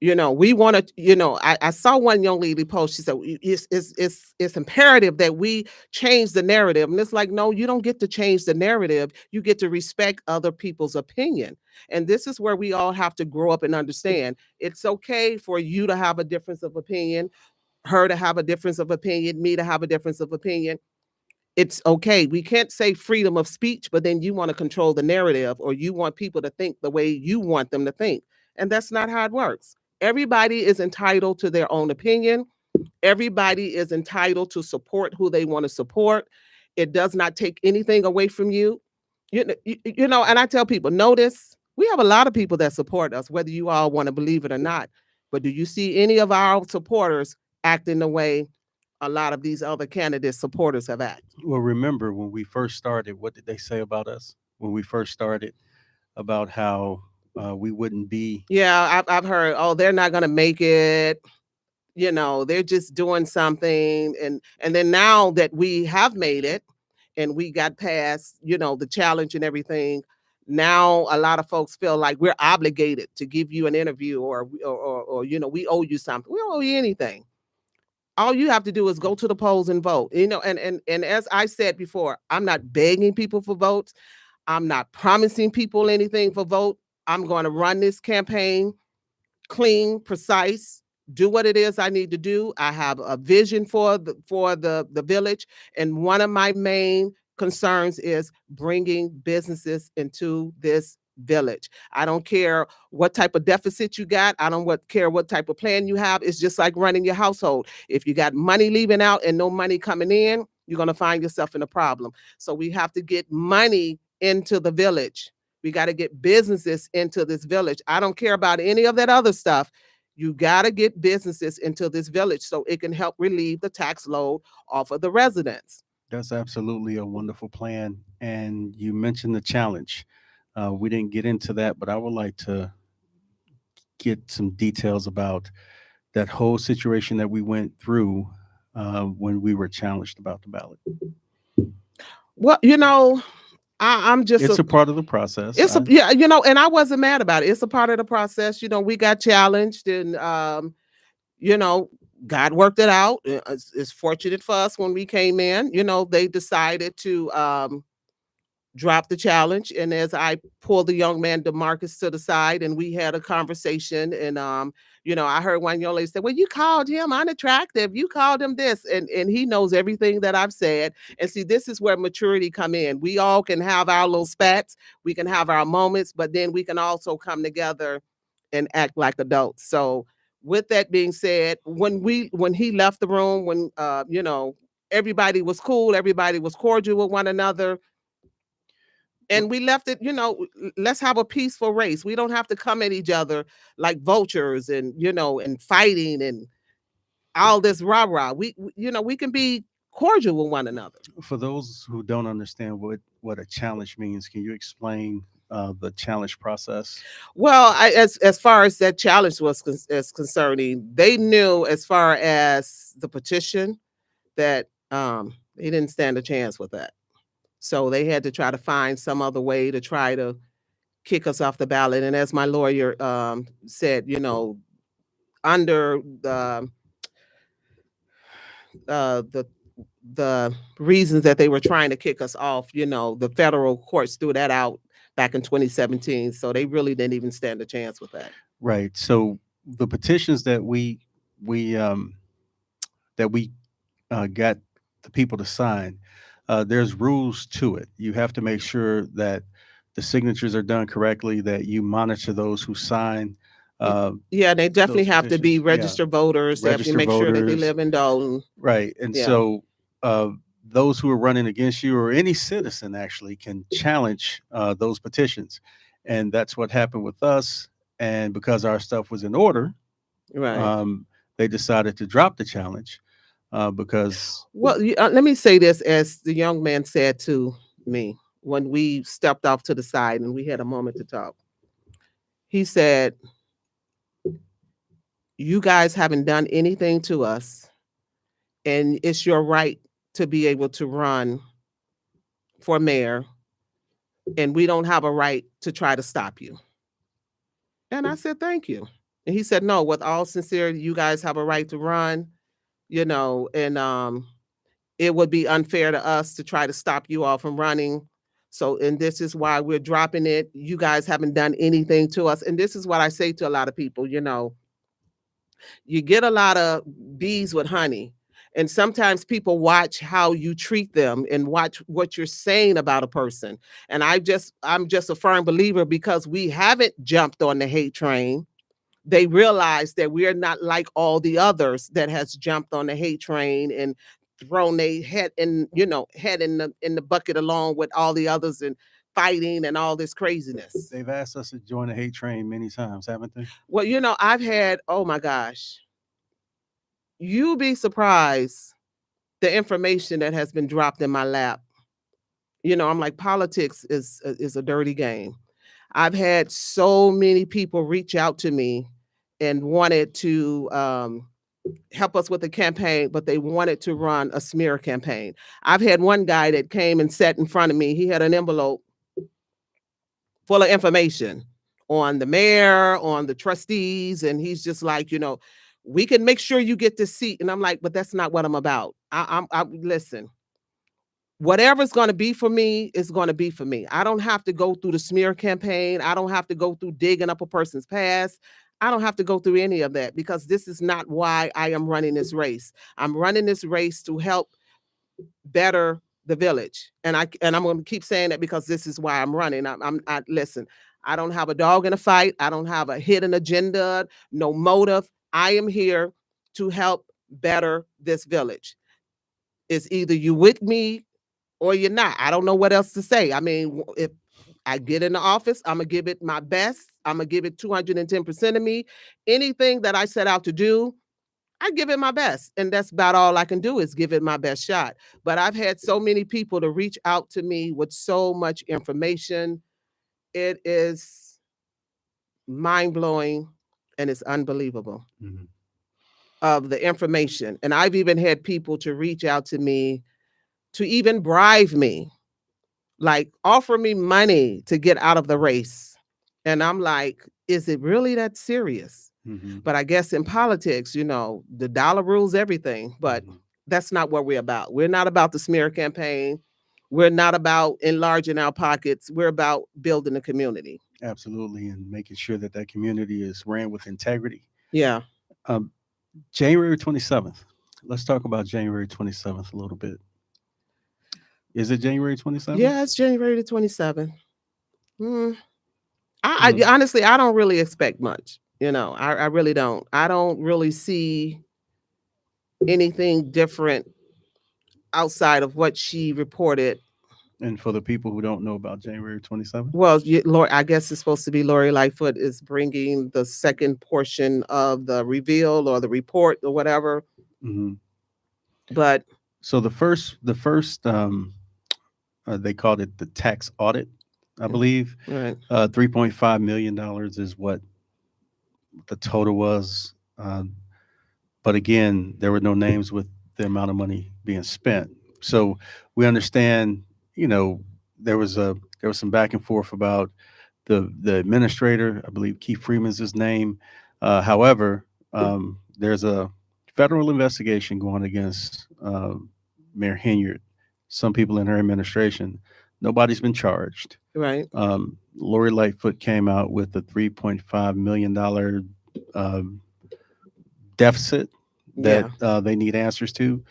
we want to, I saw one young lady post. She said, It's imperative that we change the narrative." And it's like, no, you don't get to change the narrative. You get to respect other people's opinion. And this is where we all have to grow up and understand. It's okay for you to have a difference of opinion, her to have a difference of opinion, me to have a difference of opinion. It's okay. We can't say freedom of speech, but then you want to control the narrative, or you want people to think the way you want them to think. And that's not how it works. Everybody is entitled to their own opinion. Everybody is entitled to support who they want to support. It does not take anything away from you. And I tell people, notice we have a lot of people that support us, whether you all want to believe it or not. But do you see any of our supporters acting the way a lot of these other candidates' supporters have acted? Well, remember when we first started, what did they say about us? When we first started, about how we wouldn't be. Yeah, I've heard, oh, they're not going to make it. They're just doing something. And then now that we have made it and we got past, the challenge and everything, now a lot of folks feel like we're obligated to give you an interview, or we owe you something. We don't owe you anything. All you have to do is go to the polls and vote. And as I said before, I'm not begging people for votes. I'm not promising people anything for vote. I'm going to run this campaign clean, precise, do what it is I need to do. I have a vision for the village, and one of my main concerns is bringing businesses into this village. I don't care what type of deficit you got. I don't care what type of plan you have. It's just like running your household. If you got money leaving out and no money coming in, you're going to find yourself in a problem. So we have to get money into the village. We got to get businesses into this village. I don't care about any of that other stuff. You got to get businesses into this village so it can help relieve the tax load off of the residents. That's absolutely a wonderful plan. And you mentioned the challenge. We didn't get into that, but I would like to get some details about that whole situation that we went through when we were challenged about the ballot. Well, I'm just It's a part of the process. yeah, and I wasn't mad about it. It's a part of the process. We got challenged, and you know, God worked it out. It's fortunate for us when we came in. They decided to drop the challenge, and as I pulled the young man DeMarcus to the side, and we had a conversation, and I heard one young lady say, "Well, you called him unattractive. You called him this," and he knows everything that I've said. And see, this is where maturity come in. We all can have our little spats, we can have our moments, but then we can also come together and act like adults. So, with that being said, when he left the room, when everybody was cool, everybody was cordial with one another, and we left it, let's have a peaceful race. We don't have to come at each other like vultures, and and fighting and all this rah-rah. We can be cordial with one another. For those who don't understand what a challenge means, can you explain the challenge process? Well, as far as that challenge was as concerning, they knew as far as the petition that they didn't stand a chance with that. So they had to try to find some other way to try to kick us off the ballot. And as my lawyer said, under the reasons that they were trying to kick us off, the federal courts threw that out back in 2017. So they really didn't even stand a chance with that. Right. So the petitions that we got the people to sign, there's rules to it. You have to make sure that the signatures are done correctly, that you monitor those who sign. Yeah, they definitely those have to be petitions. Yeah. registered voters. They have to Registered make sure that they voters. live in Dolton. Right. And Yeah. so those who are running against you, or any citizen actually, can challenge those petitions. And that's what happened with us. And because our stuff was in order, Right. they decided to drop the challenge because Well, let me say this, as the young man said to me when we stepped off to the side and we had a moment to talk. He said, "You guys haven't done anything to us. and it's your right to be able to run for mayor, and we don't have a right to try to stop you. And I said, thank you. And he said, no, with all sincerity, you guys have a right to run, and it would be unfair to us to try to stop you all from running. So, and this is why we're dropping it. You guys haven't done anything to us. And this is what I say to a lot of people, you get a lot of bees with honey. And sometimes people watch how you treat them and watch what you're saying about a person. And I'm just a firm believer, because we haven't jumped on the hate train. They realize that we're not like all the others that has jumped on the hate train and thrown their head in the bucket along with all the others and fighting and all this craziness. They've asked us to join the hate train many times, haven't they? Well, I've had, oh my gosh, you'd be surprised the information that has been dropped in my lap. I'm like, politics is a dirty game. I've had so many people reach out to me and wanted to help us with the campaign, but they wanted to run a smear campaign. I've had one guy that came and sat in front of me. He had an envelope full of information on the mayor, on the trustees, and he's just like, we can make sure you get this seat. And I'm like, but that's not what I'm about. I listen. Whatever's going to be for me is going to be for me. I don't have to go through the smear campaign. I don't have to go through digging up a person's past. I don't have to go through any of that, because this is not why I am running this race. I'm running this race to help better the village. And I'm going to keep saying that, because this is why I'm running. Listen, I don't have a dog in a fight. I don't have a hidden agenda, no motive. I am here to help better this village. It's either you with me or you're not. I don't know what else to say. I mean, if I get in the office, I'm going to give it my best. I'm going to give it 210% of me. Anything that I set out to do, I give it my best. And that's about all I can do, is give it my best shot. But I've had so many people to reach out to me with so much information. It is mind-blowing, and it's unbelievable of the information. And I've even had people to reach out to me to even bribe me, like offer me money to get out of the race. And I'm like, is it really that serious? But I guess in politics, the dollar rules everything. But that's not what we're about. We're not about the smear campaign. We're not about enlarging our pockets. We're about building a community. Absolutely. And making sure that that community is ran with integrity. Yeah. January 27th. Let's talk about January 27th a little bit. Is it January 27th? Yeah, it's January the 27th. I honestly, I don't really expect much. I really don't. I don't really see anything different outside of what she reported. And for the people who don't know about January 27th? Well, I guess it's supposed to be Lori Lightfoot is bringing the second portion of the reveal or the report or whatever. But so the first, they called it the tax audit, I believe. Right. $3.5 million is what the total was. But again, there were no names with the amount of money being spent. So we understand, there was some back and forth about the administrator. I believe Keith Freeman's his name. However, there's a federal investigation going against Mayor Henyard, some people in her administration. Nobody's been charged. Right. Lori Lightfoot came out with a $3.5 million deficit that they need answers to.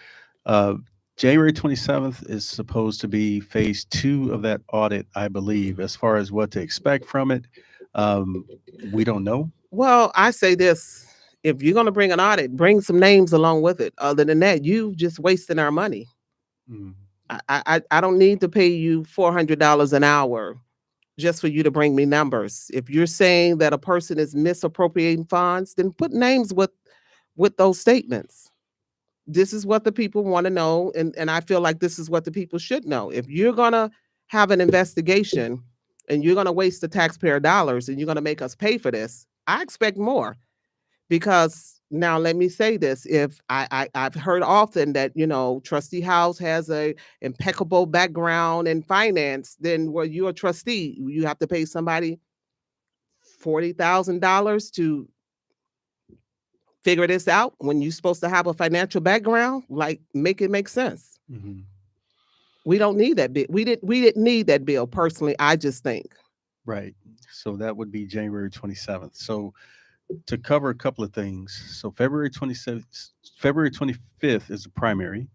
January 27th is supposed to be phase 2 of that audit, I believe. As far as what to expect from it, we don't know. Well, I say this. If you're going to bring an audit, bring some names along with it. Other than that, you just wasting our money. I don't need to pay you $400 an hour just for you to bring me numbers. If you're saying that a person is misappropriating funds, then put names with those statements. This is what the people want to know. And I feel like this is what the people should know. If you're going to have an investigation and you're going to waste the taxpayer dollars and you're going to make us pay for this, I expect more, because Now, let me say this. If I've heard often that, Trustee House has a impeccable background in finance, then well, you're a trustee. You have to pay somebody $40,000 to figure this out when you're supposed to have a financial background. Like, make it make sense. Hmm. We don't need that bill. We didn't need that bill personally. I just think. Right. So that would be January 27th. So to cover a couple of things. So February 27th, February 25th is the primary.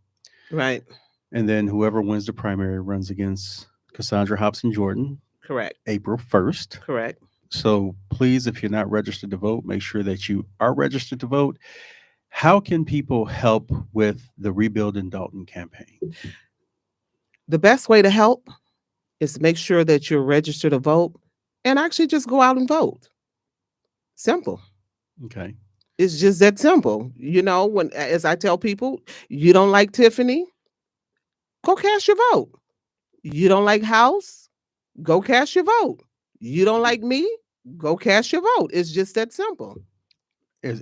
Right. And then whoever wins the primary runs against Cassaundra Hopson-Jordan Correct. April 1st. Correct. So please, if you're not registered to vote, make sure that you are registered to vote. How can people help with the Rebuild in Dalton campaign? The best way to help is to make sure that you're registered to vote and actually just go out and vote. Simple. Okay. It's just that simple. When as I tell people, you don't like Tiffany, go cast your vote. You don't like House, go cast your vote. You don't like me, go cast your vote. It's just that simple.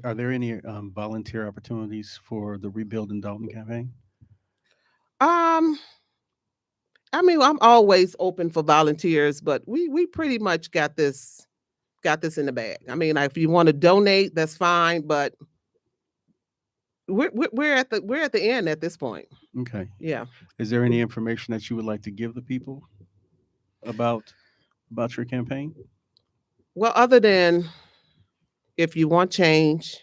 Are there any volunteer opportunities for the Rebuild in Dalton campaign? Um, I mean, I'm always open for volunteers, but we pretty much got this in the bag. I mean, if you want to donate, that's fine, but we're at the end at this point. Okay. Yeah. Is there any information that you would like to give the people about your campaign? Well, other than if you want change,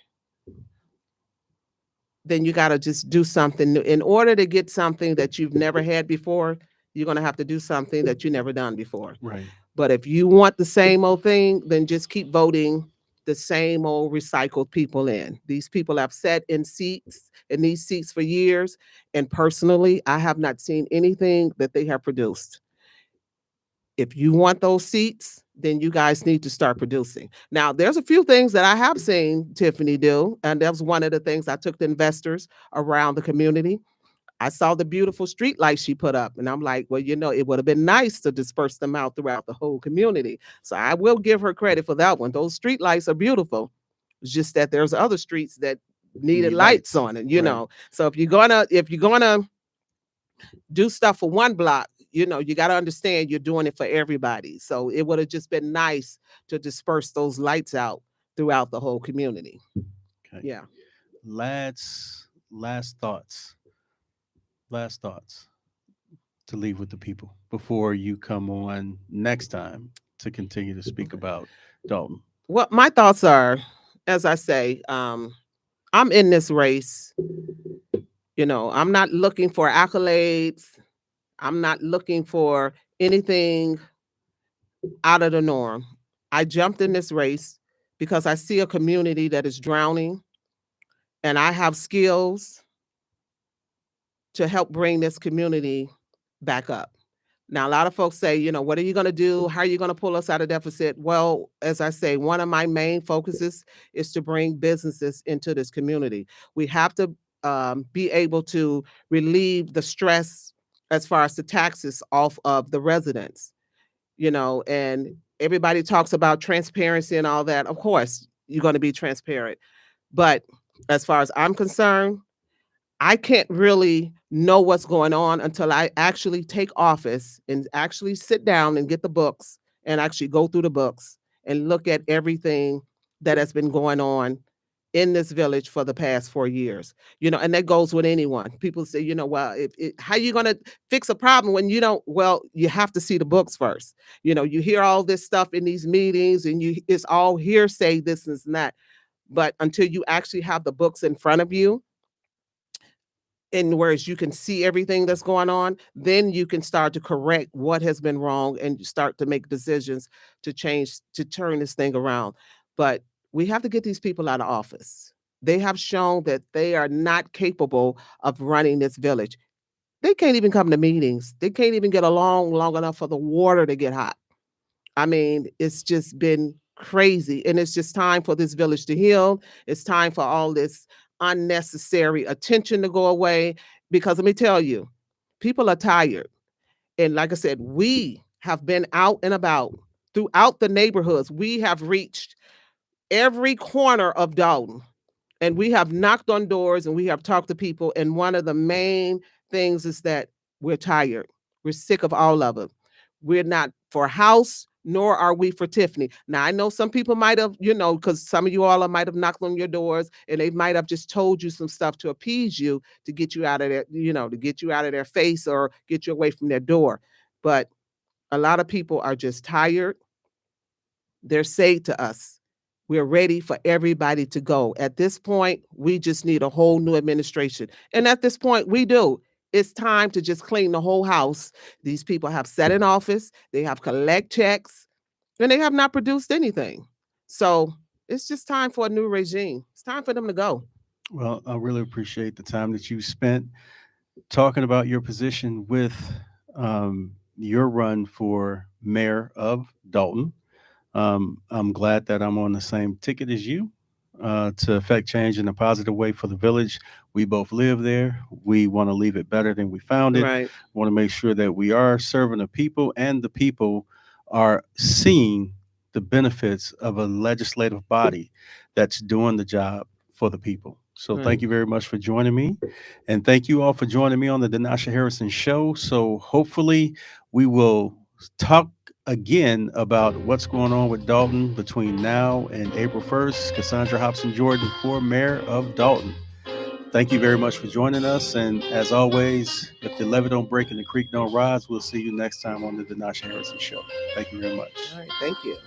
then you got to just do something new. In order to get something that you've never had before, you're going to have to do something that you never done before. Right. But if you want the same old thing, then just keep voting the same old recycled people in. These people have sat in these seats for years. And personally, I have not seen anything that they have produced. If you want those seats, then you guys need to start producing. Now, there's a few things that I have seen Tiffany do, and that was one of the things I took the investors around the community. I saw the beautiful street lights she put up, and I'm like, well, it would have been nice to disperse them out throughout the whole community. So I will give her credit for that one. Those street lights are beautiful. It's just that there's other streets that needed Need lights lights. on it, Right. So if you're gonna do stuff for one block, you got to understand you're doing it for everybody. So it would have just been nice to disperse those lights out throughout the whole community. Okay. Yeah. Last thoughts. Last thoughts to leave with the people before you come on next time to continue to speak about Dalton. Well, my thoughts are, as I say, I'm in this race. I'm not looking for accolades. I'm not looking for anything out of the norm. I jumped in this race because I see a community that is drowning and I have skills to help bring this community back up. Now, a lot of folks say, what are you going to do? How are you going to pull us out of deficit? Well, as I say, one of my main focuses is to bring businesses into this community. We have to be able to relieve the stress as far as the taxes off of the residents, and everybody talks about transparency and all that. Of course, you're going to be transparent. But as far as I'm concerned, I can't really know what's going on until I actually take office and actually sit down and get the books and actually go through the books and look at everything that has been going on in this village for the past 4 years. And that goes with anyone. People say, well, how you going to fix a problem when you don't? Well, you have to see the books first. You hear all this stuff in these meetings and it's all hearsay, this and that. But until you actually have the books in front of you, and whereas you can see everything that's going on, then you can start to correct what has been wrong and start to make decisions to change, to turn this thing around. But we have to get these people out of office. They have shown that they are not capable of running this village. They can't even come to meetings. They can't even get along long enough for the water to get hot. I mean, it's just been crazy. And it's just time for this village to heal. It's time for all this unnecessary attention to go away. Because let me tell you, people are tired. And like I said, we have been out and about throughout the neighborhoods. We have reached every corner of Dalton. And we have knocked on doors and we have talked to people. And one of the main things is that we're tired. We're sick of all of it. We're not for house, nor are we for Tiffany. Now, I know some people might have, because some of you all might have knocked on your doors and they might have just told you some stuff to appease you, to get you out of their, to get you out of their face or get you away from their door. But a lot of people are just tired. They're saying to us, we're ready for everybody to go. At this point, we just need a whole new administration. And at this point, we do. It's time to just clean the whole house. These people have sat in office, they have collect checks, and they have not produced anything. So it's just time for a new regime. It's time for them to go. Well, I really appreciate the time that you spent talking about your position with your run for mayor of Dolton. I'm glad that I'm on the same ticket as you to affect change in a positive way for the village. We both live there. We want to leave it better than we found it. Right. Want to make sure that we are serving the people and the people are seeing the benefits of a legislative body that's doing the job for the people. So Right. thank you very much for joining me. And thank you all for joining me on the Denasha Harrison Show. So hopefully we will talk again about what's going on with Dolton between now and April 1st. Cassaundra Hopson-Jordan for Mayor of Dolton. Thank you very much for joining us. And as always, if the levee don't break and the creek don't rise, we'll see you next time on the Denasha Harrison Show. Thank you very much. All right. Thank you.